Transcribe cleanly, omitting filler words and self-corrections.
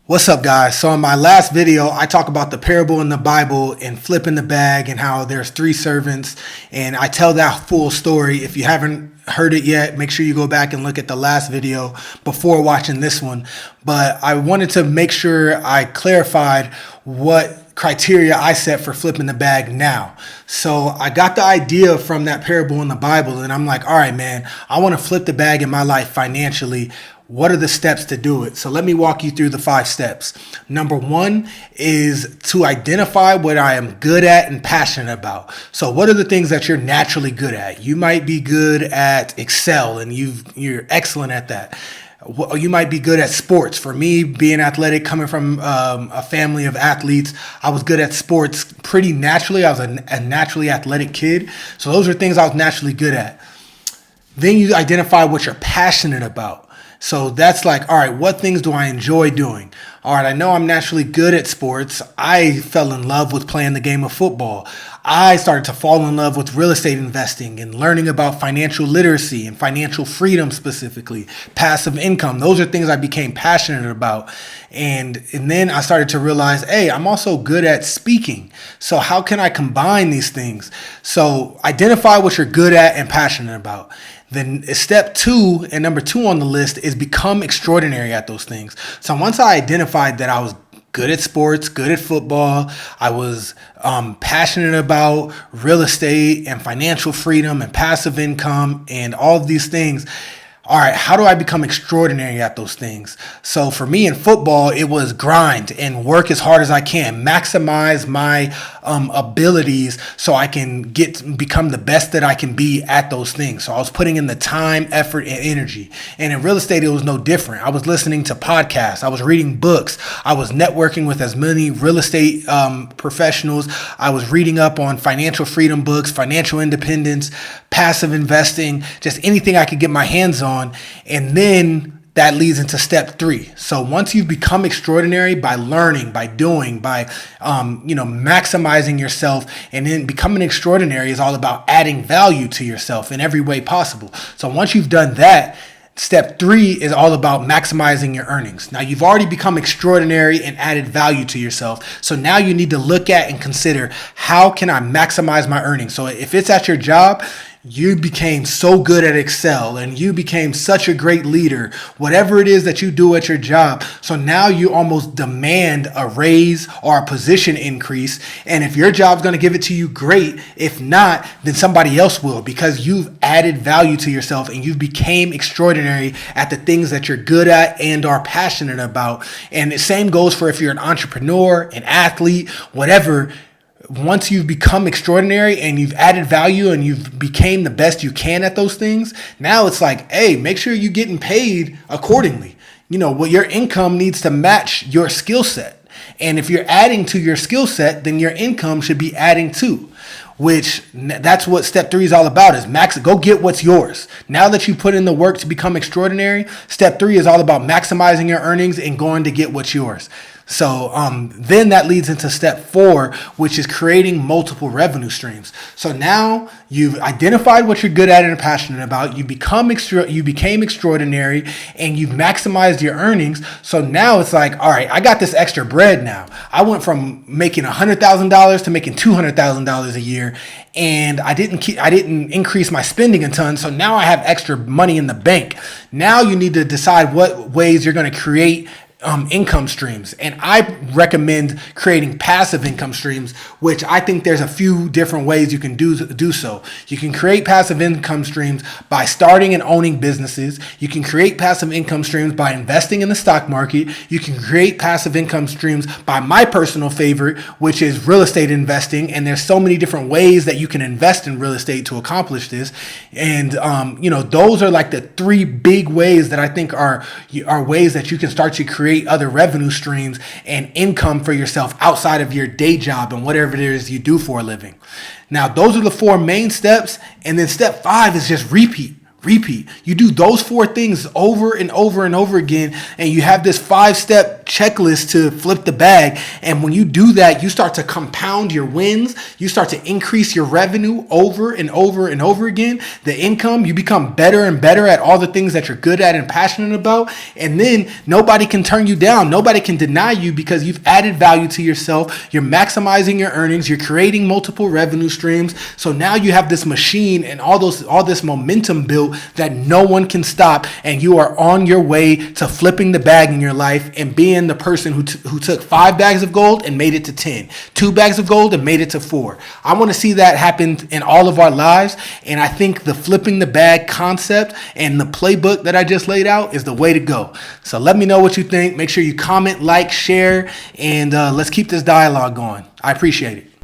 What's up, guys? So in my last video, I talk about the parable in the Bible and flipping the bag and how there's three servants, and I tell that full story. If you haven't heard it yet, make sure you go back and look at the last video before watching this one. But I wanted to make sure I clarified what criteria I set for flipping the bag now. So I got the idea from that parable in the Bible, and I'm like, all right, man, I want to flip the bag in my life financially. What are the steps to do it? So let me walk you through the 5 steps. Number 1 is to identify what I am good at and passionate about. So what are the things that you're naturally good at? You might be good at Excel and you're excellent at that. You might be good at sports. For me, being athletic, coming from a family of athletes, I was good at sports pretty naturally. I was a naturally athletic kid. So those are things I was naturally good at. Then you identify what you're passionate about. So that's like, all right, what things do I enjoy doing? All right, I know I'm naturally good at sports. I fell in love with playing the game of football. I started to fall in love with real estate investing and learning about financial literacy and financial freedom, specifically passive income. Those are things I became passionate about. And then I started to realize, hey, I'm also good at speaking. So how can I combine these things? So identify what you're good at and passionate about. Then step 2 and number 2 on the list is become extraordinary at those things. So once I identified that I was good at sports, good at football, I was passionate about real estate and financial freedom and passive income and all of these things. All right, how do I become extraordinary at those things? So for me in football, it was grind and work as hard as I can, maximize my abilities so I can become the best that I can be at those things. So I was putting in the time, effort, and energy. And in real estate, it was no different. I was listening to podcasts. I was reading books. I was networking with as many real estate professionals. I was reading up on financial freedom books, financial independence, passive investing, just anything I could get my hands on. And then that leads into step 3. So once you've become extraordinary by learning, by doing, by maximizing yourself, and then becoming extraordinary is all about adding value to yourself in every way possible. So once you've done that, step 3 is all about maximizing your earnings. Now you've already become extraordinary and added value to yourself. So now you need to look at and consider, how can I maximize my earnings? So if it's at your job, you became so good at Excel and you became such a great leader, whatever it is that you do at your job. So now you almost demand a raise or a position increase. And if your job's going to give it to you, great. If not, then somebody else will, because you've added value to yourself and you became extraordinary at the things that you're good at and are passionate about. And the same goes for if you're an entrepreneur, an athlete, whatever. Once you've become extraordinary and you've added value and you've became the best you can at those things, now it's like, hey, make sure you're getting paid accordingly. What your income needs to match your skill set. And if you're adding to your skill set, then your income should be adding too. That's what step 3 is all about, is go get what's yours. Now that you put in the work to become extraordinary, step 3 is all about maximizing your earnings and going to get what's yours. So then that leads into step 4, which is creating multiple revenue streams. So now you've identified what you're good at and passionate about. You became extraordinary and you've maximized your earnings. So now it's like, all right, I got this extra bread now. I went from making $100,000 to making $200,000 a year, and I didn't increase my spending a ton. So now I have extra money in the bank. Now you need to decide what ways you're going to create income streams. And I recommend creating passive income streams, which I think there's a few different ways you can do so. You can create passive income streams by starting and owning businesses. You can create passive income streams by investing in the stock market. You can create passive income streams by my personal favorite, which is real estate investing. And there's so many different ways that you can invest in real estate to accomplish this. And those are like the 3 big ways that I think are ways that you can start to create other revenue streams and income for yourself outside of your day job and whatever it is you do for a living. Now, those are the 4 main steps. And then step 5 is just repeat. You do those 4 things over and over and over again, and you have this 5-step checklist to flip the bag. And when you do that, you start to compound your wins. You start to increase your revenue over and over and over again. The income, you become better and better at all the things that you're good at and passionate about. And then nobody can turn you down. Nobody can deny you because you've added value to yourself. You're maximizing your earnings. You're creating multiple revenue streams. So now you have this machine and all this momentum built that no one can stop. And you are on your way to flipping the bag in your life and being the person who took 5 bags of gold and made it to 10, 2 bags of gold and made it to 4. I want to see that happen in all of our lives. And I think the flipping the bag concept and the playbook that I just laid out is the way to go. So let me know what you think. Make sure you comment, like, share, and let's keep this dialogue going. I appreciate it.